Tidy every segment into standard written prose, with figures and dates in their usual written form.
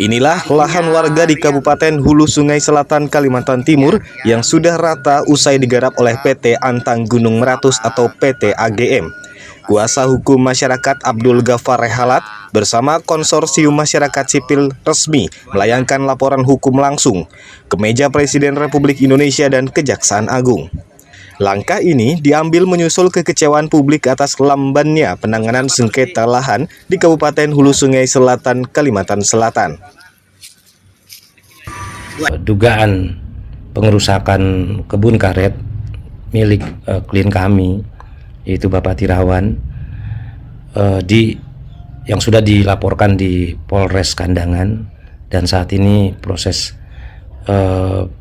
Inilah lahan warga di Kabupaten Hulu Sungai Selatan, Kalimantan Timur yang sudah rata usai digarap oleh PT Antang Gunung Meratus atau PT AGM. Kuasa Hukum Masyarakat Abdul Ghaffar Rehalat bersama Konsorsium Masyarakat Sipil resmi melayangkan laporan hukum langsung ke meja Presiden Republik Indonesia dan Kejaksaan Agung. Langkah ini diambil menyusul kekecewaan publik atas lambannya penanganan sengketa lahan di Kabupaten Hulu Sungai Selatan, Kalimantan Selatan. Dugaan pengerusakan kebun karet milik klien kami, yaitu Bapak Tirawan, yang sudah dilaporkan di Polres Kandangan, dan saat ini proses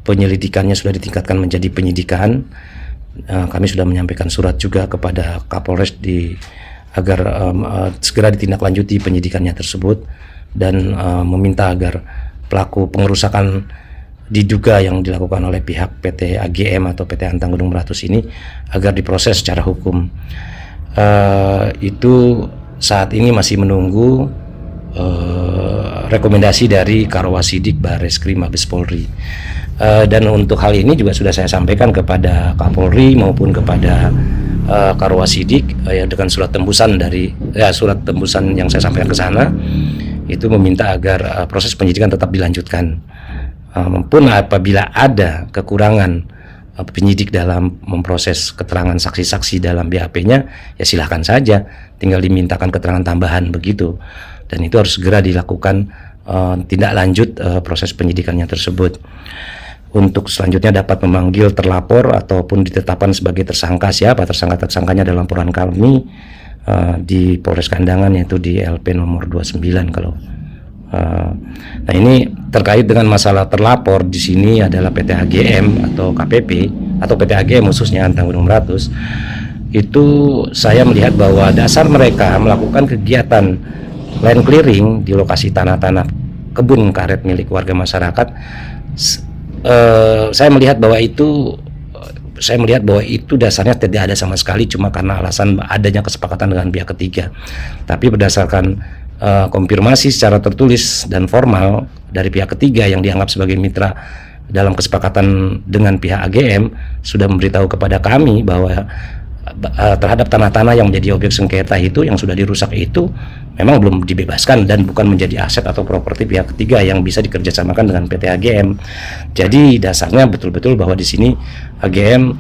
penyelidikannya sudah ditingkatkan menjadi penyidikan. Kami sudah menyampaikan surat juga kepada Kapolres agar segera ditindaklanjuti penyidikannya tersebut, dan meminta agar pelaku pengerusakan diduga yang dilakukan oleh pihak PT AGM atau PT Antang Gunung Meratus ini agar diproses secara hukum. Itu saat ini masih menunggu rekomendasi dari Karwasidik Barreskrim Mabes Polri. Dan untuk hal ini juga sudah saya sampaikan kepada Kapolri maupun kepada Karwasidik dengan surat tembusan yang saya sampaikan ke sana, itu meminta agar proses penyidikan tetap dilanjutkan. Maupun apabila ada kekurangan penyidik dalam memproses keterangan saksi-saksi dalam BAP-nya, ya silahkan saja, tinggal dimintakan keterangan tambahan begitu. Dan itu harus segera dilakukan tindak lanjut proses penyidikannya tersebut. Untuk selanjutnya dapat memanggil terlapor ataupun ditetapkan sebagai tersangka. Siapa tersangkanya dalam laporan kami di Polres Kandangan, yaitu di LP nomor 29 kalau. Nah, ini terkait dengan masalah terlapor di sini adalah PT AGM atau KPP atau PT AGM khususnya Antang Gunung Meratus. Itu saya melihat bahwa dasar mereka melakukan kegiatan land clearing di lokasi tanah-tanah kebun karet milik warga masyarakat. Saya melihat bahwa itu dasarnya tidak ada sama sekali, cuma karena alasan adanya kesepakatan dengan pihak ketiga. Tapi berdasarkan konfirmasi secara tertulis dan formal dari pihak ketiga yang dianggap sebagai mitra dalam kesepakatan dengan pihak AGM, sudah memberitahu kepada kami bahwa terhadap tanah-tanah yang menjadi objek sengketa itu, yang sudah dirusak itu, memang belum dibebaskan dan bukan menjadi aset atau properti pihak ketiga yang bisa dikerjasamakan dengan PT AGM. Jadi dasarnya betul-betul bahwa di sini AGM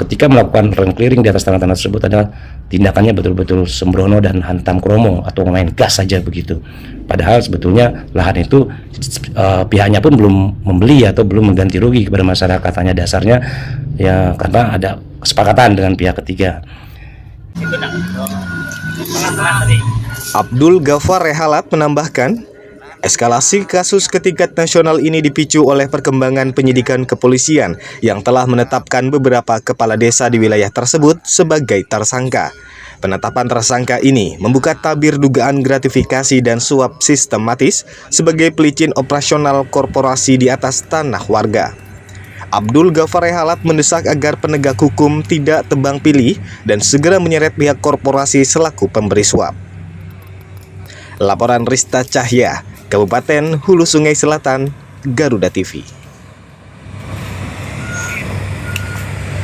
ketika melakukan land clearing di atas tanah-tanah tersebut adalah tindakannya betul-betul sembrono dan hantam kromo atau main gas saja begitu. Padahal sebetulnya lahan itu pihaknya pun belum membeli atau belum mengganti rugi kepada masyarakat, hanya dasarnya ya karena ada kesepakatan dengan pihak ketiga. Abdul Ghaffar Rehalat menambahkan, eskalasi kasus ke tingkat nasional ini dipicu oleh perkembangan penyidikan kepolisian yang telah menetapkan beberapa kepala desa di wilayah tersebut sebagai tersangka. Penetapan tersangka ini membuka tabir dugaan gratifikasi dan suap sistematis sebagai pelicin operasional korporasi di atas tanah warga. Abdul Ghaffar Rehalat mendesak agar penegak hukum tidak tebang pilih dan segera menyeret pihak korporasi selaku pemberi suap. Laporan Rista Cahya, Kabupaten Hulu Sungai Selatan, Garuda TV.